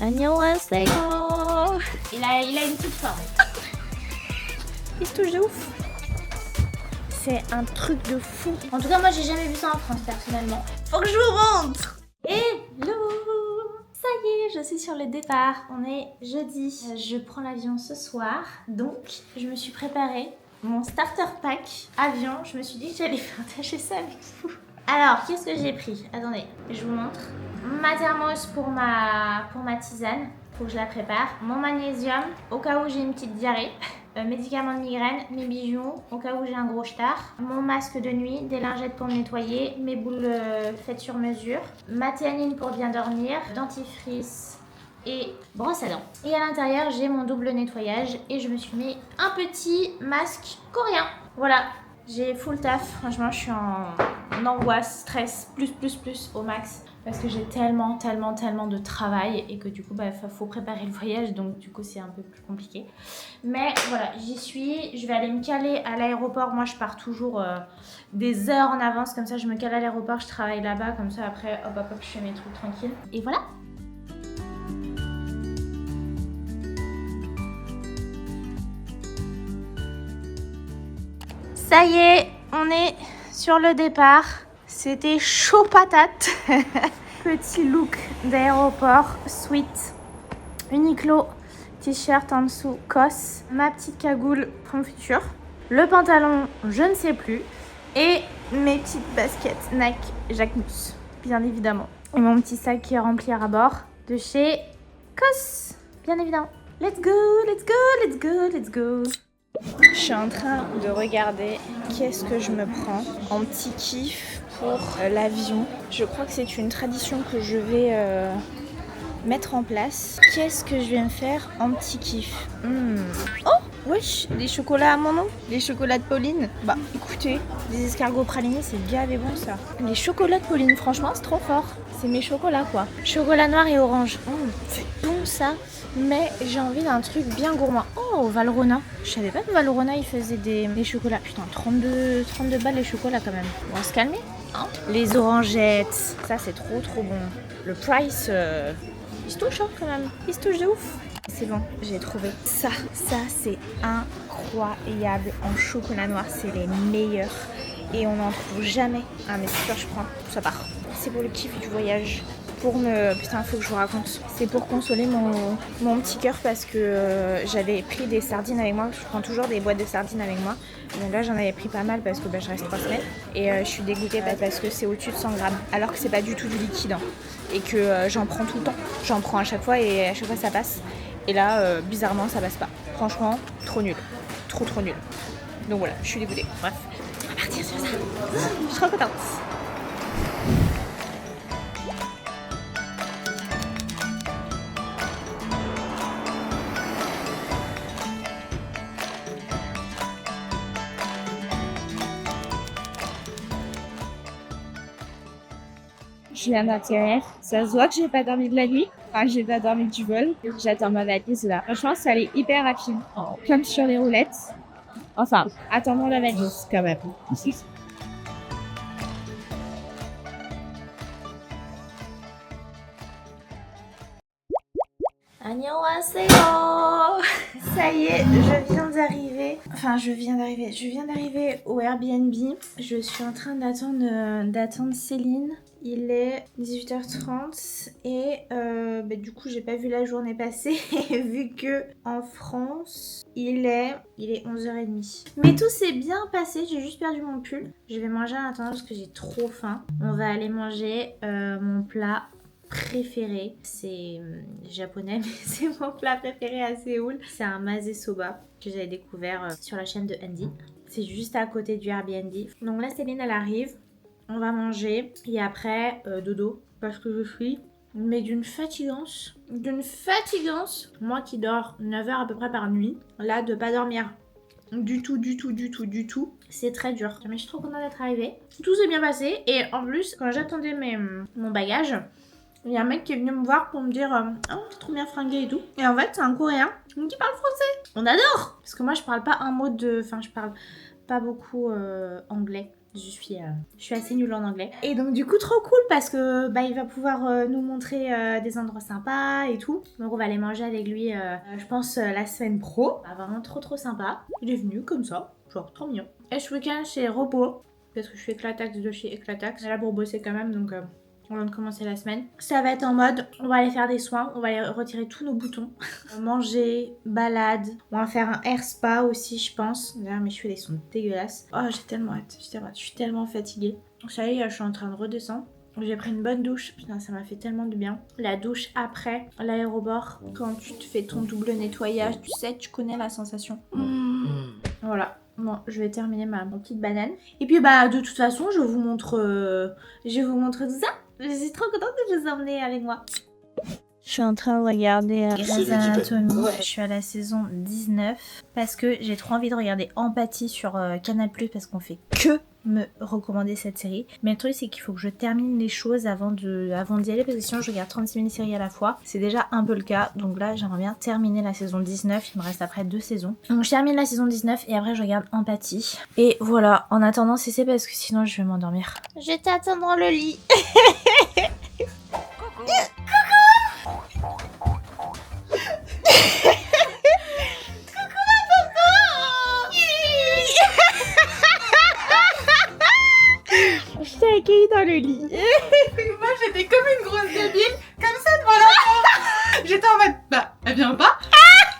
안녕하세요. Il a une petite forme. Il se touche de ouf. C'est un truc de fou. En tout cas, moi, j'ai jamais vu ça en France, personnellement. Faut que je vous montre. Hello! Ça y est, je suis sur le départ. On est jeudi. Je prends l'avion ce soir. Donc, je me suis préparée mon starter pack avion. Je me suis dit que j'allais partager ça avec vous. Alors, qu'est-ce que j'ai pris? Attendez, je vous montre. Ma thermos pour ma tisane. Faut que je la prépare. Mon magnésium, au cas où j'ai une petite diarrhée. Médicaments de migraine, mes bijoux, au cas où j'ai un gros star. Mon masque de nuit, des lingettes pour me nettoyer, mes boules faites sur mesure. Ma théanine pour bien dormir, dentifrice et brosse à dents. Et à l'intérieur, j'ai mon double nettoyage et je me suis mis un petit masque coréen. Voilà, j'ai full taf. Franchement, je suis en angoisse, stress, plus au max. Parce que j'ai tellement de travail et que du coup, faut préparer le voyage. Donc du coup, c'est un peu plus compliqué. Mais voilà, j'y suis. Je vais aller me caler à l'aéroport. Moi, je pars toujours des heures en avance. Comme ça, je me cale à l'aéroport, je travaille là-bas. Comme ça, après, hop, je fais mes trucs tranquilles. Et voilà. Ça y est, on est sur le départ. C'était chaud patate. Petit look d'aéroport, sweat, Uniqlo, t-shirt en dessous, COS, ma petite cagoule Pomme Future, le pantalon, je ne sais plus, et mes petites baskets Nike Jacquemus, bien évidemment. Et mon petit sac qui est rempli à bord de chez COS, bien évidemment. Let's go, let's go, let's go, let's go. Je suis en train de regarder qu'est-ce que je me prends en petit kiff pour l'avion. Je crois que c'est une tradition que je vais mettre en place. Qu'est-ce que je vais me faire en petit kiff? Oh, wesh, des chocolats à mon nom, des chocolats de Pauline. Bah écoutez, des escargots pralinés, c'est gavé bon ça. Les chocolats de Pauline, franchement, c'est trop fort. C'est mes chocolats quoi. Chocolat noir et orange. C'est bon ça. Mais j'ai envie d'un truc bien gourmand. Oh, Valrhona. Je savais pas que Valrhona il faisait des chocolats. Putain, 32 balles les chocolats quand même. On va se calmer. Hein, les orangettes. Ça c'est trop bon. Le price, il se touche hein, quand même. Il se touche de ouf. C'est bon, j'ai trouvé ça. Ça c'est incroyable. En chocolat noir, c'est les meilleurs. Et on n'en trouve jamais. Ah mais c'est sûr, je prends. Ça part. C'est pour le kiff du voyage. Pour me... Putain, faut que je vous raconte. C'est pour consoler mon petit cœur parce que j'avais pris des sardines avec moi. Je prends toujours des boîtes de sardines avec moi. Donc là, j'en avais pris pas mal parce que je reste 3 semaines. Et je suis dégoûtée parce que c'est au-dessus de 100 grammes. Alors que c'est pas du tout du liquide. Hein. Et que j'en prends tout le temps. J'en prends à chaque fois et à chaque fois ça passe. Et là, bizarrement, ça passe pas. Franchement, trop nul. Trop nul. Donc voilà, je suis dégoûtée. Bref, on va partir sur ça. Je suis trop contente. Je viens d'atterrir. Ça se voit que j'ai pas dormi de la nuit. Enfin, j'ai pas dormi du vol. J'attends ma valise là. Franchement, ça allait hyper rapide. Comme sur les roulettes. Enfin, attendons la valise quand même. 안녕하세요. Ça y est, je viens d'arriver au Airbnb. Je suis en train d'attendre Céline. Il est 18h30 et du coup j'ai pas vu la journée passer vu que en France il est 11h30. Mais tout s'est bien passé, j'ai juste perdu mon pull. Je vais manger en attendant parce que j'ai trop faim. On va aller manger mon plat préféré, c'est japonais mais c'est mon plat préféré à Séoul. C'est un mase soba que j'avais découvert sur la chaîne de Andy. C'est juste à côté du Airbnb. Donc là Céline elle arrive, on va manger et après dodo parce que je suis mais d'une fatigance. Moi qui dors 9 heures à peu près par nuit, là de pas dormir du tout, c'est très dur. Mais je suis trop contente d'être arrivée. Tout s'est bien passé et en plus quand j'attendais mon bagage, il y a un mec qui est venu me voir pour me dire oh t'es trop bien fringuée et tout. Et en fait c'est un coréen qui parle français. On adore. Parce que moi je parle pas un mot de... Enfin je parle pas beaucoup anglais. Je suis assez nulle en anglais. Et donc du coup trop cool parce que il va pouvoir nous montrer des endroits sympas et tout. Donc on va aller manger avec lui, je pense la semaine pro. Vraiment trop sympa. Il est venu comme ça, genre trop mignon. Et ce week-end chez Robot parce que je suis Éclatax de chez Éclatax. On est là pour bosser quand même donc. On vient de commencer la semaine. Ça va être en mode, on va aller faire des soins, on va aller retirer tous nos boutons. Manger, balade, on va faire un air spa aussi je pense. D'ailleurs mes cheveux ils sont dégueulasses. Oh j'ai tellement hâte, je suis tellement fatiguée. Ça y est, je suis en train de redescendre. J'ai pris une bonne douche, putain ça m'a fait tellement de bien. La douche après l'aérobord, quand tu te fais ton double nettoyage, tu sais, tu connais la sensation. Voilà. Bon, je vais terminer ma petite banane. Et puis de toute façon, je vous montre tout ça. Je suis trop contente de vous emmener avec moi. Je suis en train de regarder Grey's Anatomy. Je suis à la saison 19 parce que j'ai trop envie de regarder Empathie sur Canal+, parce qu'on fait que me recommander cette série. Mais le truc c'est qu'il faut que je termine les choses avant d'y aller parce que sinon je regarde 36 mini-séries à la fois. C'est déjà un peu le cas. Donc là j'aimerais bien terminer la saison 19. Il me reste après 2 saisons. Donc je termine la saison 19 et après je regarde Empathie. Et voilà, en attendant c'est parce que sinon je vais m'endormir. Je vais t'attendre dans le lit. Je t'ai accueilli dans le lit. Moi j'étais comme une grosse débile, comme ça devant l'enfant. J'étais en mode, elle vient pas.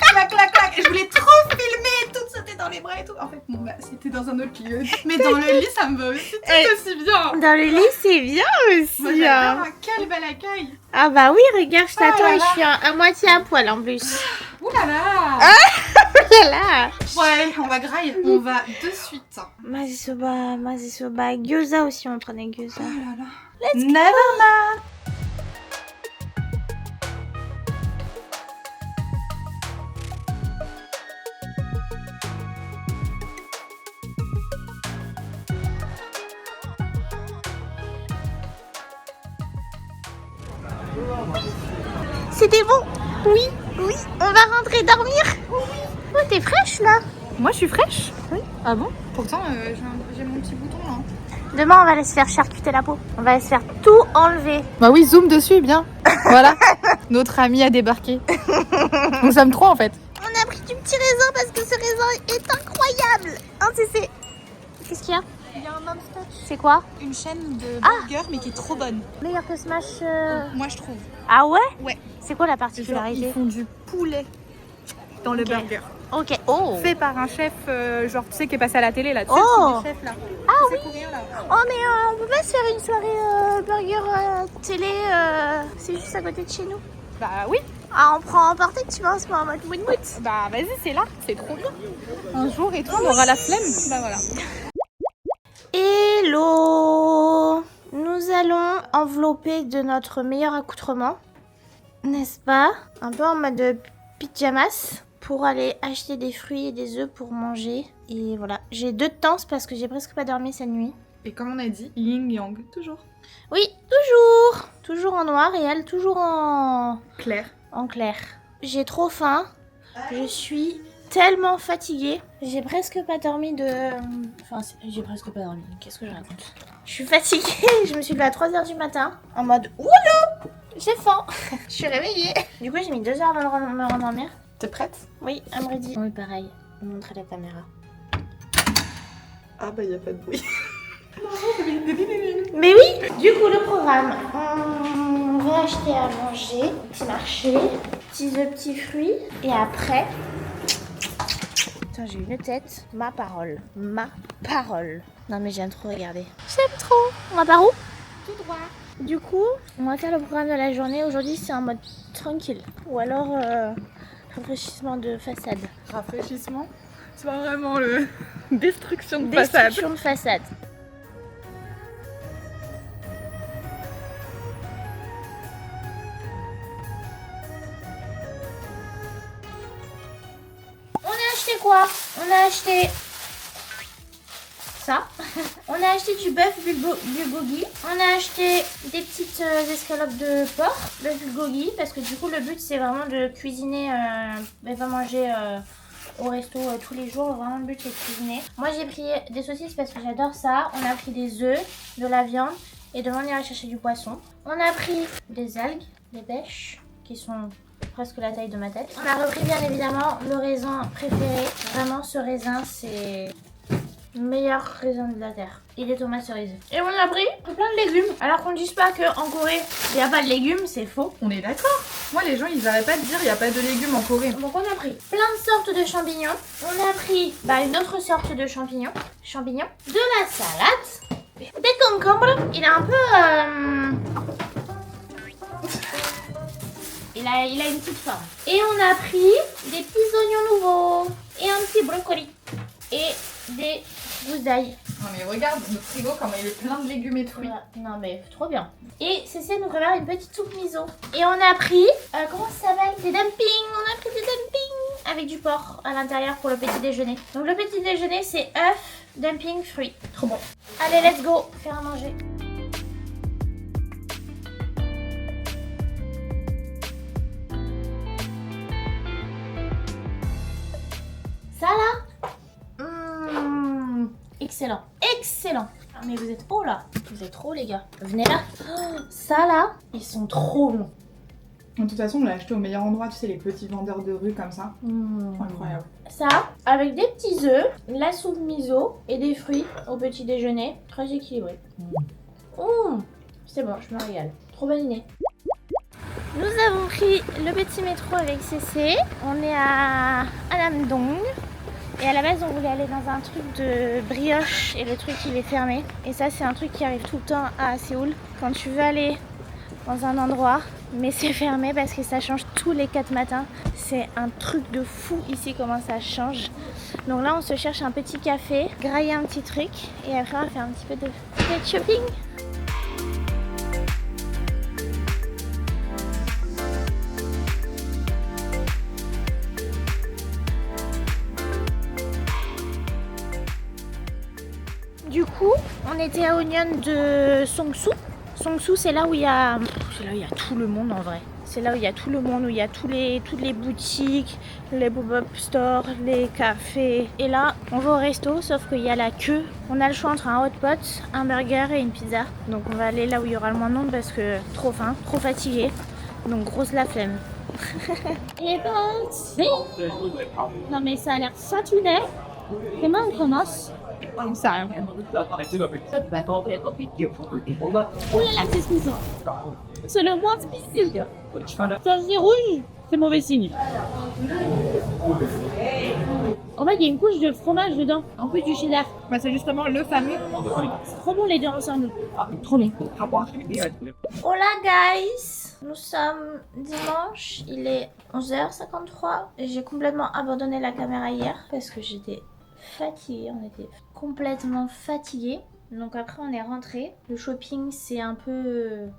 Clac, clac, clac. Et je voulais trop filmer et tout, sauter dans les bras et tout. En fait, bon, c'était dans un autre lieu. Mais dans le lit, ça me va aussi tout aussi bien. Dans le lit, c'est bien aussi. Moi j'adore, quel bel accueil. Ah bah oui, regarde, je t'attends et je suis à moitié à poil en plus. Ouh là là. Voilà. Ouais, on va grailler. On va de suite. Mazisoba, gyoza aussi, on prenait gyoza. Oh là là. Never mind. C'était bon. Oui, on va rentrer dormir. Oh, t'es fraîche là. Moi je suis fraîche. Oui. Ah bon? Pourtant j'ai mon petit bouton là. Demain on va aller se faire charcuter la peau. On va aller se faire tout enlever. Bah oui, zoom dessus, bien. Voilà, notre ami a débarqué. Nous sommes 3 en fait. On a pris du petit raisin parce que ce raisin est incroyable. C'est... Qu'est-ce qu'il y a? Il y a un non-stop. C'est quoi? Une chaîne de burgers mais qui est trop bonne. Meilleur que Smash. Moi je trouve. Ah ouais? Ouais. C'est quoi la Genre, particularité? ils font du poulet dans le burger. Ok. Oh. Fait par un chef, genre tu sais, qui est passé à la télé là. Tu Oh. sais, le chef là. Ah C'est oui. coréen, là. Oh mais on peut pas se faire une soirée burger télé, c'est juste à côté de chez nous. Bah oui. Ah on prend en portée, tu vois, on se met en mode mood. Bah vas-y, c'est là, c'est trop bien. Un jour et tout, on aura la flemme. Bah voilà. Hello. Nous allons envelopper de notre meilleur accoutrement, n'est-ce pas? Un peu en mode pyjamas pour aller acheter des fruits et des œufs pour manger. Et voilà, j'ai 2 tenses parce que j'ai presque pas dormi cette nuit. Et comme on a dit, yin yang, toujours. Oui, toujours en noir et elle toujours en Clair. clair. J'ai trop faim, je suis tellement fatiguée. J'ai presque pas dormi j'ai presque pas dormi, qu'est-ce que je raconte? Je suis fatiguée, je me suis levée à 3h du matin en mode oula, j'ai faim. Je suis réveillée. Du coup j'ai mis 2 heures avant de me rendormir. T'es prête? Oui, I'm ready. Oui pareil, montrer la caméra. Ah bah y a pas de bruit. Mais oui, du coup le programme, on va acheter à manger, petit marché, petits œufs, petits fruits, et après, putain j'ai une tête, ma parole. Non mais j'aime trop regarder. J'aime trop. On va par où? Tout droit. Du coup, on va faire le programme de la journée. Aujourd'hui c'est en mode tranquille, ou alors rafraîchissement de façade. Rafraîchissement? C'est pas vraiment le destruction de façade. Destruction de façade. Quoi? On a acheté ça. On a acheté du bœuf bulgogi. On a acheté des petites escalopes de porc, bœuf bulgogi, parce que du coup le but c'est vraiment de cuisiner. Elle va manger au resto tous les jours. Vraiment, le but c'est de cuisiner. Moi, j'ai pris des saucisses parce que j'adore ça. On a pris des œufs, de la viande et demain on ira chercher du poisson. On a pris des algues, des pêches qui sont presque la taille de ma tête. On a repris bien évidemment le raisin préféré. Vraiment, ce raisin, c'est le meilleur raisin de la terre. Et des tomates cerises. Et on a pris plein de légumes. Alors qu'on ne dise pas qu'en Corée, il n'y a pas de légumes, c'est faux. On est d'accord. Moi, les gens, ils arrêtent pas de dire il n'y a pas de légumes en Corée. Donc on a pris plein de sortes de champignons. On a pris une autre sorte de champignons. De la salade. Des concombres. Il est un peu... Il a une petite forme. Et on a pris des petits oignons nouveaux. Et un petit brocoli. Et des gousses d'ail. Non mais regarde notre frigo comme il est plein de légumes et de fruits. Voilà. Non mais trop bien. Et Cécile nous prépare une petite soupe miso. Et on a pris, comment ça s'appelle? Des dumpings. On a pris des dumpings avec du porc à l'intérieur pour le petit déjeuner. Donc le petit déjeuner c'est œufs, dumping, fruits. Trop bon. Allez, let's go faire à manger. Ça là, excellent, excellent. Ah, mais vous êtes hauts là, vous êtes trop les gars. Venez là. Oh, ça là, ils sont trop bons. De toute façon, on l'a acheté au meilleur endroit, tu sais, les petits vendeurs de rue comme ça. Incroyable. Ça, avec des petits œufs, la soupe miso et des fruits au petit déjeuner, très équilibré. C'est bon, je me régale. Trop bonne idée. Nous avons pris le petit métro avec Cécé. On est à Annam-dong. Et à la base, on voulait aller dans un truc de brioche et le truc il est fermé. Et ça, c'est un truc qui arrive tout le temps à Séoul. Quand tu veux aller dans un endroit, mais c'est fermé parce que ça change tous les 4 matins. C'est un truc de fou ici comment ça change. Donc là, on se cherche un petit café, grailler un petit truc et après on va faire un petit peu de shopping. Du coup, on était à Onion de Songsu. Songsu, c'est là où il y a tout le monde en vrai. C'est là où il y a tout le monde, où il y a toutes les boutiques, les pop-up stores, les cafés. Et là, on va au resto, sauf qu'il y a la queue. On a le choix entre un hot pot, un burger et une pizza. Donc on va aller là où il y aura le moins de monde parce que trop faim, trop fatigué. Donc grosse la flemme. Et ben, non mais ça a l'air saturé. Comment on commence? Ça. Oulala, c'est ce qu'ils ont. C'est le moins difficile. Ça c'est rouge, c'est mauvais signe. En fait, il y a une couche de fromage dedans, en plus du cheddar. Bah, c'est justement le fameux. C'est trop bon les deux ensemble. Trop bien. Hola guys, nous sommes dimanche, il est 11h53. J'ai complètement abandonné la caméra hier parce que j'étais fatiguée, on était complètement fatigués. Donc après on est rentré. Le shopping c'est un peu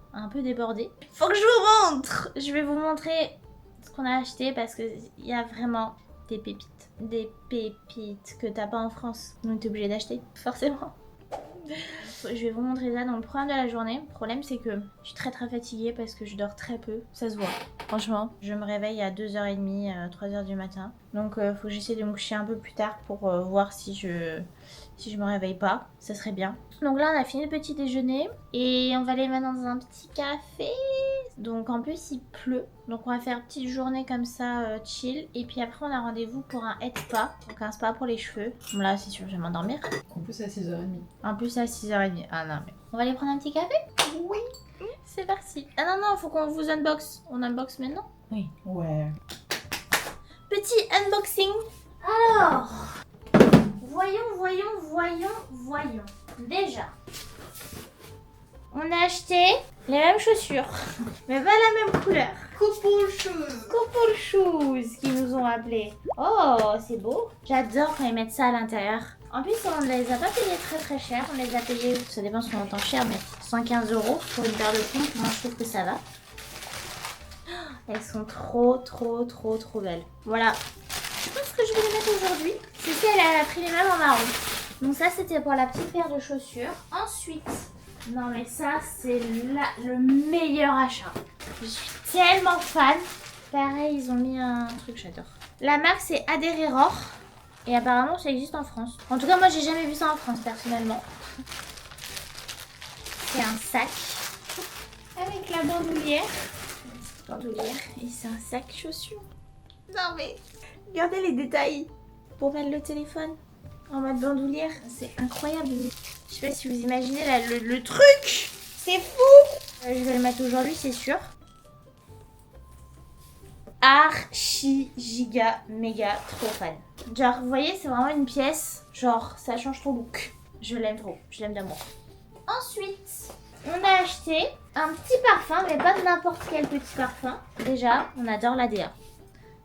débordé. Faut que je vous montre. Je vais vous montrer ce qu'on a acheté parce que il y a vraiment des pépites. Des pépites que t'as pas en France. Donc t'es obligé d'acheter, forcément. Je vais vous montrer ça dans le programme de la journée. Le problème c'est que je suis très fatiguée parce que je dors très peu. Ça se voit. Franchement, je me réveille à 2h30, 3h du matin. Donc faut que j'essaie de me coucher un peu plus tard pour voir si je me réveille pas. Ça serait bien. Donc là on a fini le petit déjeuner et on va aller maintenant dans un petit café. Donc en plus il pleut. Donc on va faire une petite journée comme ça chill. Et puis après on a rendez-vous pour un head spa. Donc un spa pour les cheveux. Bon, là c'est sûr je vais m'endormir. En plus à 6h30. En plus à 6h30. Ah non mais... On va aller prendre un petit café? Oui. C'est parti. Ah non, faut qu'on vous unbox. On unbox maintenant? Oui. Ouais. Petit unboxing. Alors, voyons. Déjà, on a acheté les mêmes chaussures, mais pas la même couleur. Couple Shoes qui nous ont appelés. Oh, c'est beau. J'adore quand ils mettent ça à l'intérieur. En plus, on ne les a pas payés très cher. On les a payés, ça dépend si on entend cher, mais 115 € pour une paire de pompes. Moi, je trouve que ça va. Elles sont trop belles. Voilà. Je pense que je vais les mettre aujourd'hui. Cécile, elle a pris les mêmes en marron. Donc ça, c'était pour la petite paire de chaussures. Ensuite, non mais ça, c'est le meilleur achat. Je suis tellement fan. Pareil, ils ont mis un truc, j'adore. La marque, c'est Adhereror. Et apparemment, ça existe en France. En tout cas, moi, j'ai jamais vu ça en France, personnellement. C'est un sac avec la bandoulière. Et c'est un sac chaussures. Non mais, regardez les détails. Pour mettre le téléphone en mode bandoulière, c'est incroyable. Je sais pas si vous imaginez là, le truc. C'est fou. Je vais le mettre aujourd'hui, c'est sûr. Archi giga méga trop fan. Genre, vous voyez, c'est vraiment une pièce. Genre, ça change ton look. Je l'aime trop. Je l'aime d'amour. Ensuite, on a acheté un petit parfum, mais pas n'importe quel petit parfum. Déjà, on adore la DA.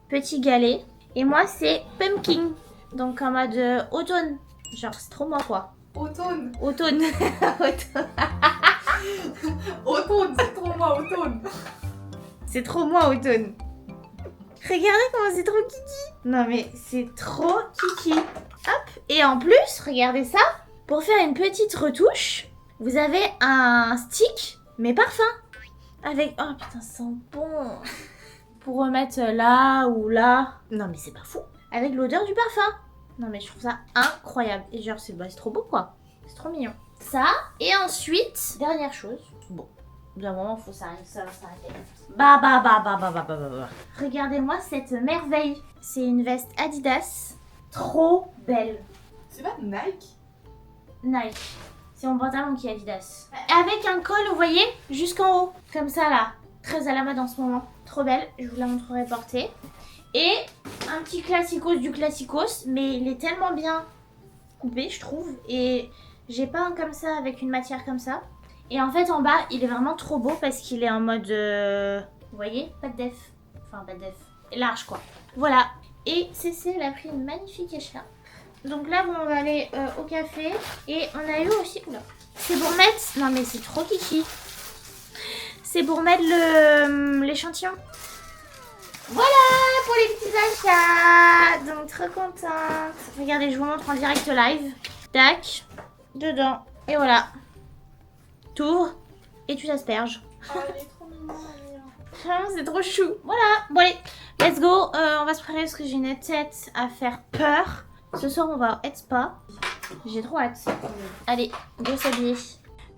Petit galet. Et moi, c'est pumpkin. Donc en mode automne. Genre, c'est trop moi quoi. Automne. Automne. Automne, c'est trop moi, automne. C'est trop moi, automne. Regardez comment c'est trop kiki. Non mais c'est trop kiki. Hop. Et en plus, regardez ça. Pour faire une petite retouche, vous avez un stick, mais parfum. Avec... Oh putain, ça sent bon. Pour remettre là ou là. Non mais c'est pas fou. Avec l'odeur du parfum. Non mais je trouve ça incroyable. Et genre c'est trop beau quoi. C'est trop mignon. Ça. Et ensuite, dernière chose. Bon. D'un moment, faut ça va s'arrêter. Bah. Regardez-moi cette merveille. C'est une veste Adidas. Trop belle. C'est pas Nike? Nike. C'est mon pantalon qui est Adidas. Avec un col, vous voyez, jusqu'en haut. Comme ça là. Très à la mode en ce moment. Trop belle. Je vous la montrerai portée. Et un petit classicos du classicos. Mais il est tellement bien coupé, je trouve. Et j'ai pas un comme ça avec une matière comme ça. Et en fait, en bas, il est vraiment trop beau parce qu'il est en mode... vous voyez? Pas de def. Enfin, pas de def. Large, quoi. Voilà. Et CC, elle a pris une magnifique écharpe. Donc là, bon, on va aller au café. Et on a eu aussi... Oula. C'est pour mettre... Non, mais c'est trop kiki. C'est pour mettre l'échantillon. Voilà pour les petits achats. Donc, trop contente. Regardez, je vous montre en direct live. Tac. Dedans. Et voilà. T'ouvres et tu t'asperges. Oh, elle est trop mignonne. C'est trop chou. Voilà. Bon allez, let's go. On va se préparer parce que j'ai une tête à faire peur. Ce soir, on va être spa. J'ai trop hâte. Allez, go s'habiller.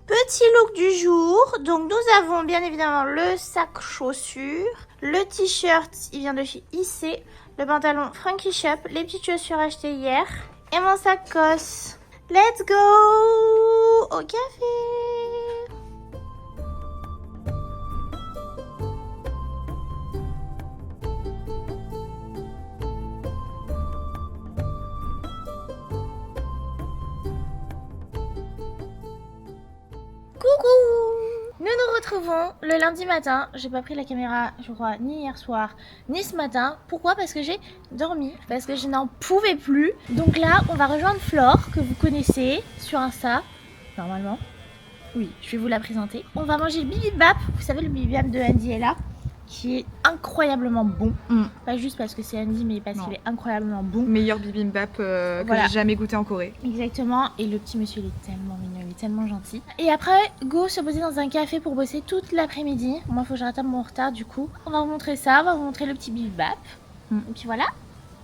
Petit look du jour. Donc nous avons bien évidemment le sac chaussures. Le t-shirt, il vient de chez IC. Le pantalon Frankie Shop. Les petites chaussures achetées hier. Et mon sac COS. Let's go au café. Coucou! Nous nous retrouvons le lundi matin. J'ai pas pris la caméra, je crois, ni hier soir, ni ce matin. Pourquoi? Parce que j'ai dormi, parce que je n'en pouvais plus. Donc là, on va rejoindre Flore, que vous connaissez sur Insta, normalement. Oui, je vais vous la présenter. On va manger le bibimbap. Vous savez, le bibimbap de Andy est là, qui est incroyablement bon. Pas juste parce que c'est Andy, mais parce qu'il est incroyablement bon. Meilleur bibimbap que j'ai jamais goûté en Corée. Exactement. Et le petit monsieur, il est tellement mignon, il est tellement gentil. Et après, go se poser dans un café pour bosser toute l'après-midi. Moi, il faut que je rattrape mon retard du coup. On va vous montrer ça, on va vous montrer le petit bibimbap. Et puis voilà.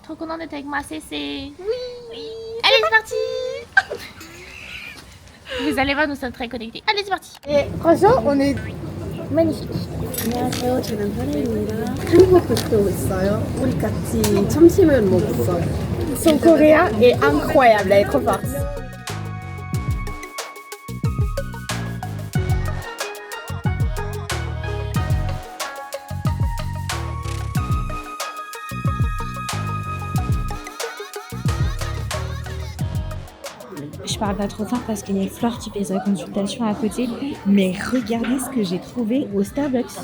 Trop contente d'être avec moi, CC. Oui. Allez, c'est parti. Vous allez voir, nous sommes très connectés. Allez, c'est parti. Et franchement, on est magnifique. 안녕하세요. 저는 현혜입니다. 한국도 있어요. 우리 같이 점심을 먹었어요. son coréen est incroyable, elle est trop forte. Je parle pas trop fort parce qu'il y a Flore qui fait sa consultation à côté. Mais regardez ce que j'ai trouvé au Starbucks.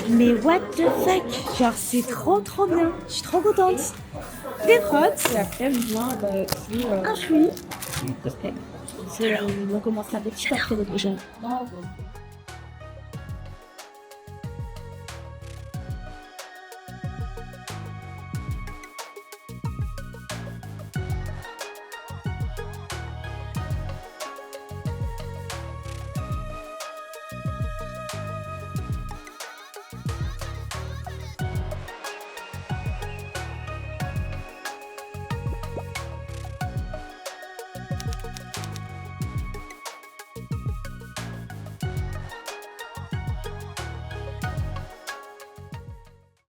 Mais what the fuck? Genre c'est trop bien. Je suis trop contente. Des protes. Et après vient un fruit. On commence avec petit après le prochain.